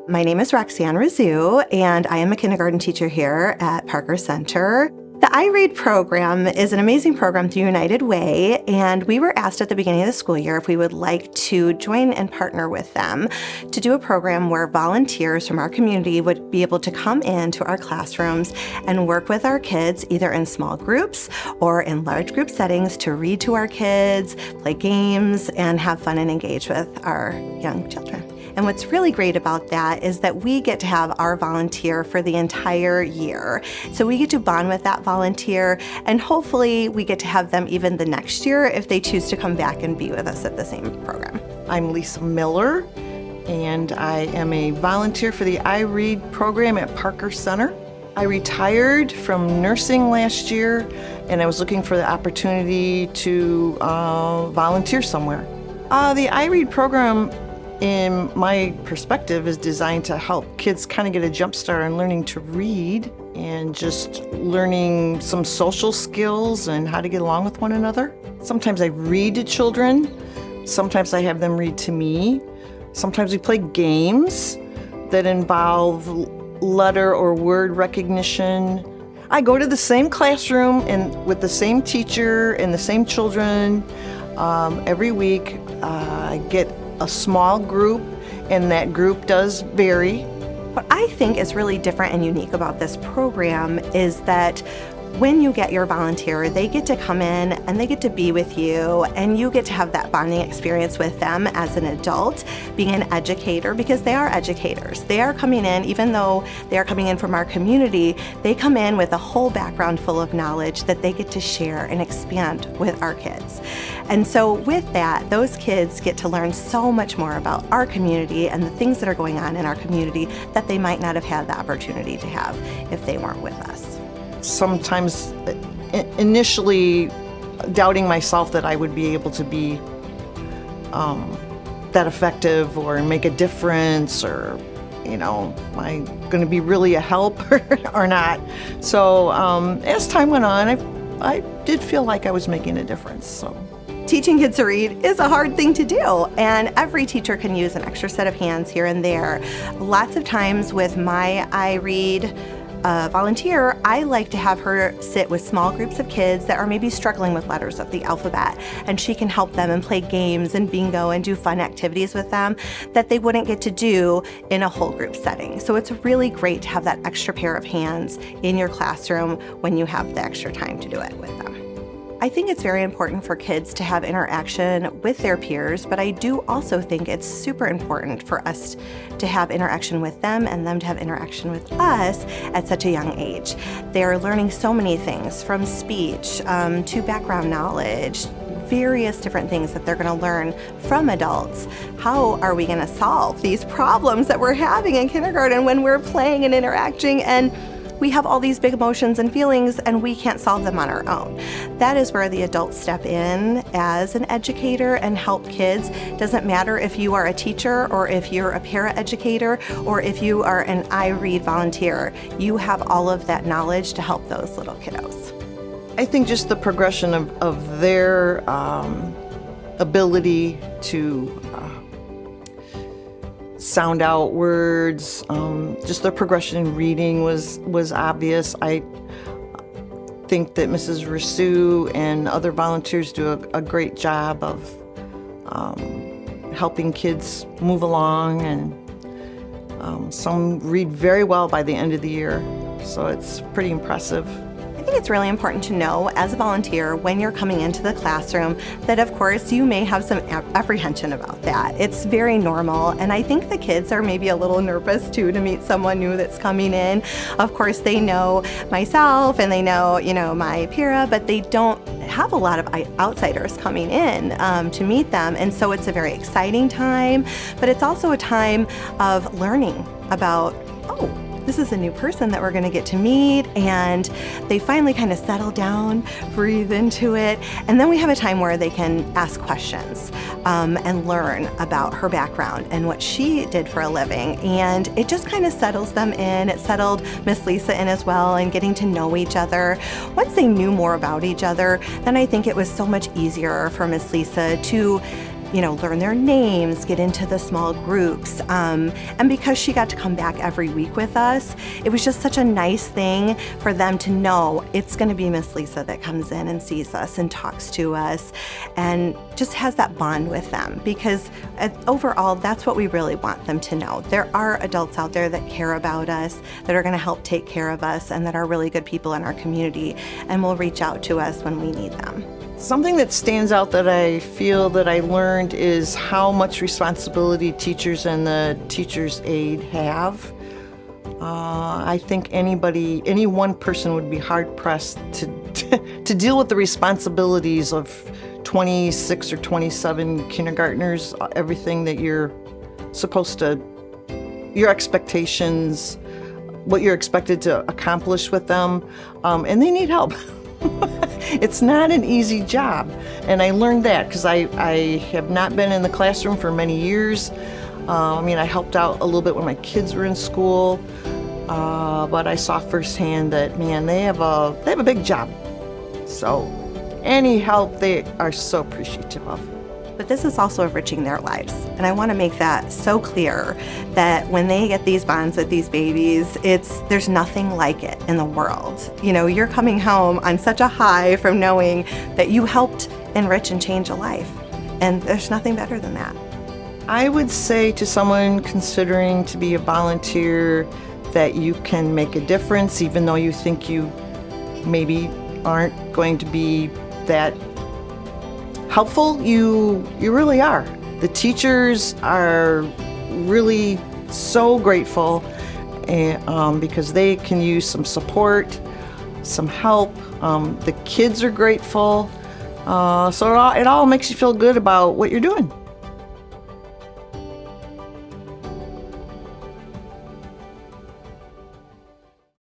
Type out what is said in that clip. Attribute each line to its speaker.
Speaker 1: My name is Roxanne Razoo, and I am a kindergarten teacher here at Parker Center. The iRead program is an amazing program through United Way, and we were asked at the beginning of the school year if we would like to join and partner with them to do a program where volunteers from our community would be able to come into our classrooms and work with our kids either in small groups or in large group settings to read to our kids, play games, and have fun and engage with our young children. And what's really great about that is that we get to have our volunteer for the entire year. So we get to bond with that volunteer, and hopefully we get to have them even the next year if they choose to come back and be with us at the same program.
Speaker 2: I'm Lisa Miller, and I am a volunteer for the iRead program at Parker Center. I retired from nursing last year, and I was looking for the opportunity to volunteer somewhere. The iRead program, in my perspective, is designed to help kids kind of get a jump start on learning to read and just learning some social skills and how to get along with one another. Sometimes I read to children, sometimes I have them read to me, sometimes we play games that involve letter or word recognition. I go to the same classroom and with the same teacher and the same children every week. I get a small group, and that group does vary.
Speaker 1: What I think is really different and unique about this program is that when you get your volunteer, they get to come in and they get to be with you, and you get to have that bonding experience with them as an adult, being an educator, because they are educators. They are coming in, even though they are coming in from our community, they come in with a whole background full of knowledge that they get to share and expand with our kids. And so with that, those kids get to learn so much more about our community and the things that are going on in our community that they might not have had the opportunity to have if they weren't with us.
Speaker 2: Sometimes initially doubting myself that I would be able to be that effective or make a difference, or, am I going to be really a help or not? So as time went on, I did feel like I was making a difference. So.
Speaker 1: Teaching kids to read is a hard thing to do, and every teacher can use an extra set of hands here and there. Lots of times with my iRead volunteer, I like to have her sit with small groups of kids that are maybe struggling with letters of the alphabet, and she can help them and play games and bingo and do fun activities with them that they wouldn't get to do in a whole group setting. So it's really great to have that extra pair of hands in your classroom when you have the extra time to do it with them. I think it's very important for kids to have interaction with their peers, but I do also think it's super important for us to have interaction with them and them to have interaction with us at such a young age. They're learning so many things, from speech to background knowledge, various different things that they're going to learn from adults. How are we going to solve these problems that we're having in kindergarten when we're playing and interacting, and we have all these big emotions and feelings and we can't solve them on our own? That is where the adults step in as an educator and help kids. Doesn't matter if you are a teacher or if you're a para-educator or if you are an iRead volunteer. You have all of that knowledge to help those little kiddos.
Speaker 2: I think just the progression of their ability to sound out words, just their progression in reading was obvious. I think that Mrs. Rousseau and other volunteers do a great job of helping kids move along, and some read very well by the end of the year, so it's pretty impressive.
Speaker 1: I think it's really important to know as a volunteer when you're coming into the classroom that, of course, you may have some apprehension about that. It's very normal, and I think the kids are maybe a little nervous too to meet someone new that's coming in. Of course, they know myself and they know, my para, but they don't have a lot of outsiders coming in to meet them, and so it's a very exciting time, but it's also a time of learning about, this is a new person that we're going to get to meet, and they finally kind of settle down, breathe into it, and then we have a time where they can ask questions and learn about her background and what she did for a living, and it just kind of settles them in. It settled Miss Lisa in as well, and getting to know each other. Once they knew more about each other, then I think it was so much easier for Miss Lisa to learn their names, get into the small groups. And because she got to come back every week with us, it was just such a nice thing for them to know it's going to be Miss Lisa that comes in and sees us and talks to us and just has that bond with them. Because overall, that's what we really want them to know. There are adults out there that care about us, that are going to help take care of us, and that are really good people in our community and will reach out to us when we need them.
Speaker 2: Something that stands out that I feel that I learned is how much responsibility teachers and the teacher's aide have. I think any one person would be hard-pressed to deal with the responsibilities of 26 or 27 kindergartners, everything that you're supposed to, your expectations, what you're expected to accomplish with them, and they need help. It's not an easy job, and I learned that because I have not been in the classroom for many years. I helped out a little bit when my kids were in school, but I saw firsthand that, man, they have a big job. So any help they are so appreciative of.
Speaker 1: But this is also enriching their lives. And I want to make that so clear that when they get these bonds with these babies, there's nothing like it in the world. You're coming home on such a high from knowing that you helped enrich and change a life. And there's nothing better than that.
Speaker 2: I would say to someone considering to be a volunteer that you can make a difference, even though you think you maybe aren't going to be that helpful. You really are. The teachers are really so grateful because they can use some support, some help. The kids are grateful. So it all makes you feel good about what you're doing.